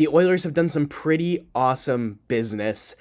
the Oilers have done some pretty awesome business.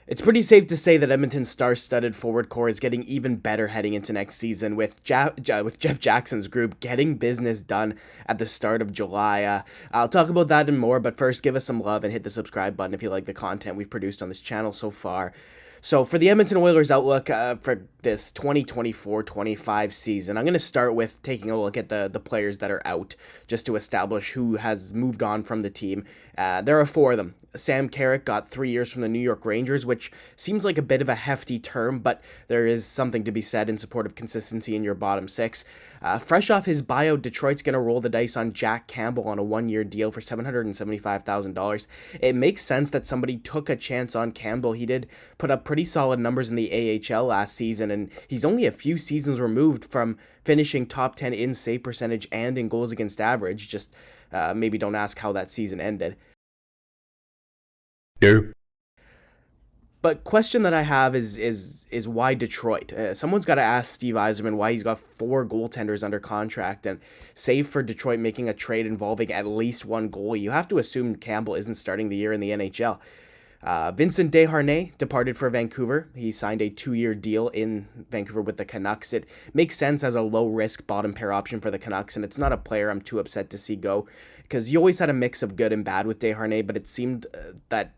It's pretty safe to say that Edmonton's star-studded forward core is getting even better heading into next season, with Jeff Jackson's group getting business done at the start of July. I'll talk about that and more, but first give us some love and hit the subscribe button if you like the content we've produced on this channel so far. So for the Edmonton Oilers outlook for this 2024-25 season, I'm going to start with taking a look at the players that are out, just to establish who has moved on from the team. There are 4 of them. Sam Carrick got 3 years from the New York Rangers, which seems like a bit of a hefty term, but there is something to be said in support of consistency in your bottom 6. Fresh off his buyout, Detroit's going to roll the dice on Jack Campbell on a 1-year deal for $775,000. It makes sense that somebody took a chance on Campbell. He did put up pretty solid numbers in the AHL last season, and he's only a few seasons removed from finishing top 10 in save percentage and in goals against average. Just maybe don't ask how that season ended. Nope. But question that I have is why Detroit? Someone's got to ask Steve Yzerman why he's got 4 goaltenders under contract, and save for Detroit making a trade involving at least 1 goal, you have to assume Campbell isn't starting the year in the NHL. Vincent Desharnais departed for Vancouver. He signed a 2-year deal in Vancouver with the Canucks. It makes sense as a low-risk bottom pair option for the Canucks, and it's not a player I'm too upset to see go, because you always had a mix of good and bad with Desharnais, but it seemed that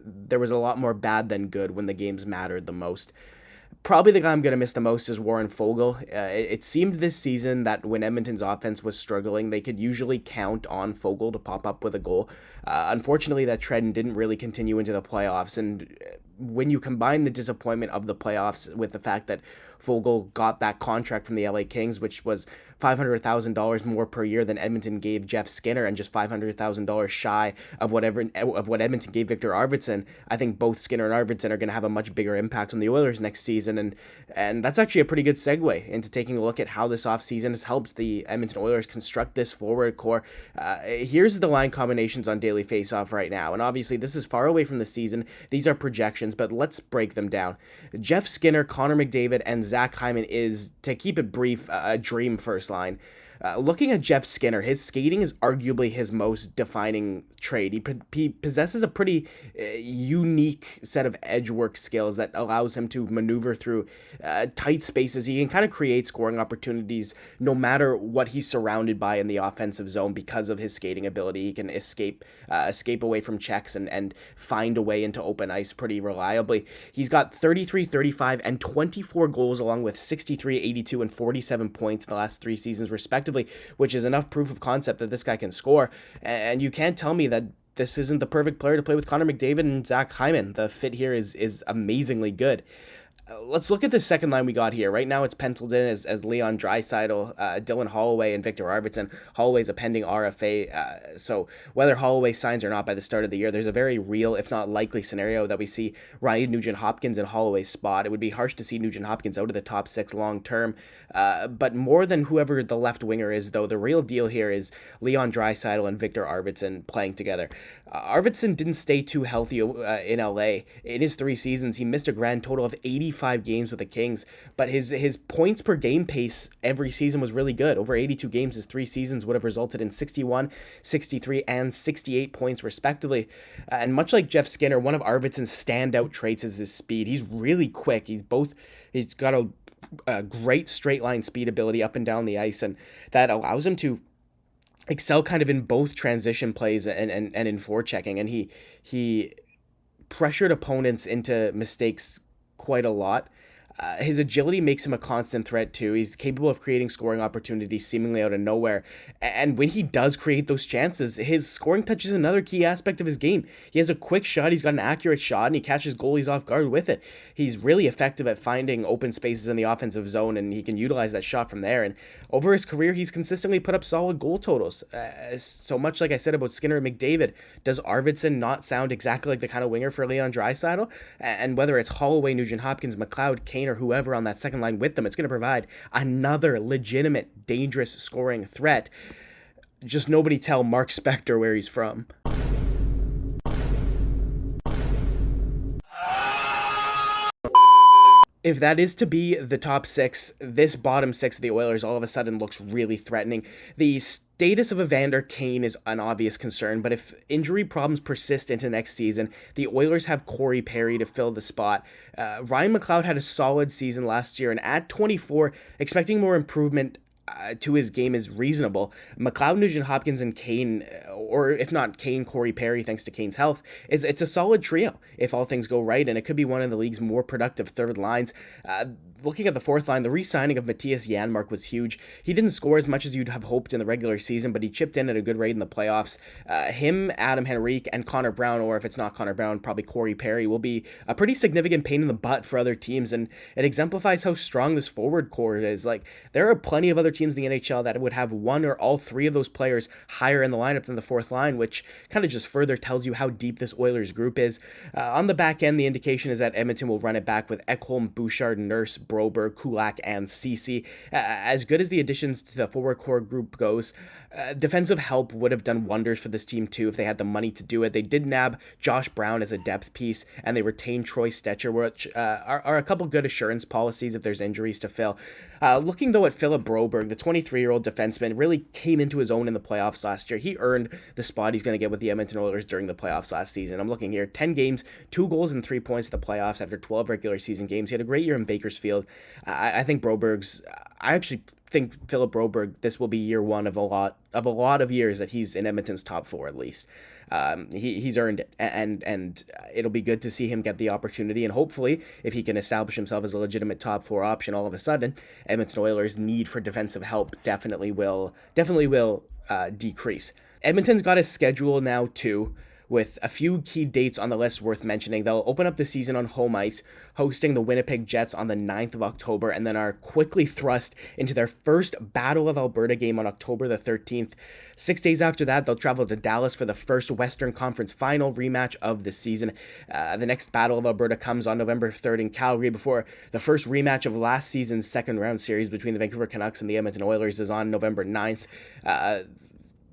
there was a lot more bad than good when the games mattered the most. Probably the guy I'm going to miss the most is Warren Foegele. It seemed this season that when Edmonton's offense was struggling, they could usually count on Foegele to pop up with a goal. Unfortunately, that trend didn't really continue into the playoffs, and when you combine the disappointment of the playoffs with the fact that Foegele got that contract from the LA Kings, which was $500,000 more per year than Edmonton gave Jeff Skinner, and just $500,000 shy of what Edmonton gave Victor Arvidsson, I think both Skinner and Arvidsson are going to have a much bigger impact on the Oilers next season, and that's actually a pretty good segue into taking a look at how this offseason has helped the Edmonton Oilers construct this forward core. Here's the line combinations on Daily Faceoff right now, and obviously this is far away from the season. These are projections, but let's break them down. Jeff Skinner, Connor McDavid, and Zach Hyman is, to keep it brief, a dream first line. Looking at Jeff Skinner, his skating is arguably his most defining trait. He possesses a pretty unique set of edge work skills that allows him to maneuver through tight spaces. He can kind of create scoring opportunities no matter what he's surrounded by in the offensive zone because of his skating ability. He can escape away from checks and find a way into open ice pretty reliably. He's got 33, 35, and 24 goals, along with 63, 82, and 47 points in the last 3 seasons, respectively, which is enough proof of concept that this guy can score. And you can't tell me that this isn't the perfect player to play with Connor McDavid and Zach Hyman. The fit here is amazingly good. Let's look at the second line we got here. Right now it's penciled in as Leon Draisaitl, Dylan Holloway, and Victor Arvidsson. Holloway's a pending RFA, so whether Holloway signs or not by the start of the year, there's a very real, if not likely, scenario that we see Ryan Nugent-Hopkins in Holloway's spot. It would be harsh to see Nugent-Hopkins out of the top 6 long term, but more than whoever the left winger is, though, the real deal here is Leon Draisaitl and Victor Arvidsson playing together. Arvidsson didn't stay too healthy in LA. In his 3 seasons, he missed a grand total of 85 games with the Kings, but his points per game pace every season was really good. Over 82 games, his 3 seasons would have resulted in 61, 63, and 68 points respectively. And much like Jeff Skinner, one of Arvidsson's standout traits is his speed. He's really quick. He's got a great straight line speed ability up and down the ice, and that allows him to excel kind of in both transition plays and in forechecking, and he pressured opponents into mistakes quite a lot. His agility makes him a constant threat too. He's capable of creating scoring opportunities seemingly out of nowhere. And when he does create those chances, his scoring touch is another key aspect of his game. He has a quick shot, he's got an accurate shot, and he catches goalies off guard with it. He's really effective at finding open spaces in the offensive zone, and he can utilize that shot from there. And over his career, he's consistently put up solid goal totals. So much like I said about Skinner and McDavid, does Arvidsson not sound exactly like the kind of winger for Leon Draisaitl? And whether it's Holloway, Nugent-Hopkins, McLeod, Kane, or whoever on that second line with them, it's going to provide another legitimate, dangerous scoring threat. Just nobody tell Mark Spector where he's from. If that is to be the top six, this bottom six of the Oilers all of a sudden looks really threatening. The status of Evander Kane is an obvious concern, but if injury problems persist into next season, the Oilers have Corey Perry to fill the spot. Ryan McLeod had a solid season last year, and at 24, expecting more improvement to his game is reasonable. McLeod, Nugent-Hopkins, and Kane, or if not Kane, Corey Perry, thanks to Kane's health, it's a solid trio if all things go right, and it could be one of the league's more productive third lines. Looking at the fourth line, the re-signing of Matthias Janmark was huge. He didn't score as much as you'd have hoped in the regular season, but he chipped in at a good rate in the playoffs. Him, Adam Henrique, and Connor Brown, or if it's not Connor Brown, probably Corey Perry, will be a pretty significant pain in the butt for other teams, and it exemplifies how strong this forward core is. Like, there are plenty of other teams in the NHL that would have one or all three of those players higher in the lineup than the fourth line, which kind of just further tells you how deep this Oilers group is. On the back end, the indication is that Edmonton will run it back with Ekholm, Bouchard, Nurse, Broberg, Kulak, and Ceci. As good as the additions to the forward core group goes, defensive help would have done wonders for this team too if they had the money to do it. They did nab Josh Brown as a depth piece, and they retained Troy Stetcher, which are a couple good assurance policies if there's injuries to fill. Looking though at Philip Broberg, the 23-year-old defenseman really came into his own in the playoffs last year. He earned the spot he's going to get with the Edmonton Oilers during the playoffs last season. I'm looking here, 10 games, 2 goals and 3 points in the playoffs after 12 regular season games. He had a great year in Bakersfield. I think I actually think Philip Broberg, this will be year one of a lot of years that he's in Edmonton's top 4 at least. He's earned it, and it'll be good to see him get the opportunity, and hopefully if he can establish himself as a legitimate top 4 option all of a sudden, Edmonton Oilers' need for defensive help definitely will decrease. Edmonton's got a schedule now too, with a few key dates on the list worth mentioning. They'll open up the season on home ice, hosting the Winnipeg Jets on the 9th of October, and then are quickly thrust into their first Battle of Alberta game on October the 13th. 6 days after that, they'll travel to Dallas for the first Western Conference final rematch of the season. The next Battle of Alberta comes on November 3rd in Calgary, before the first rematch of last season's second round series between the Vancouver Canucks and the Edmonton Oilers is on November 9th.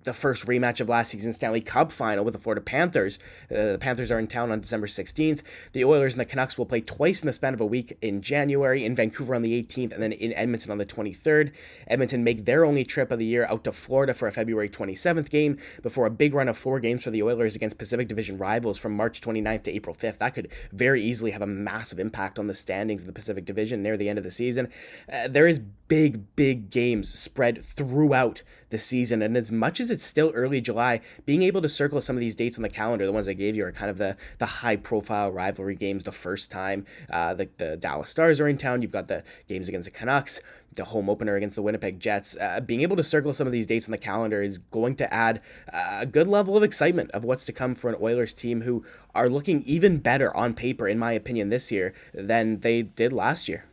The first rematch of last season's Stanley Cup final with the Florida Panthers. The Panthers are in town on December 16th. The Oilers and the Canucks will play twice in the span of a week in January, in Vancouver on the 18th and then in Edmonton on the 23rd. Edmonton make their only trip of the year out to Florida for a February 27th game before a big run of 4 games for the Oilers against Pacific Division rivals from March 29th to April 5th. That could very easily have a massive impact on the standings of the Pacific Division near the end of the season. There is big games spread throughout the season, and as much as it's still early July, being able to circle some of these dates on the calendar, the ones I gave you, are kind of the high profile rivalry games. The first time the Dallas Stars are in town, you've got the games against the Canucks, the home opener against the Winnipeg Jets. Being able to circle some of these dates on the calendar is going to add a good level of excitement of what's to come for an Oilers team who are looking even better on paper, in my opinion, this year than they did last year.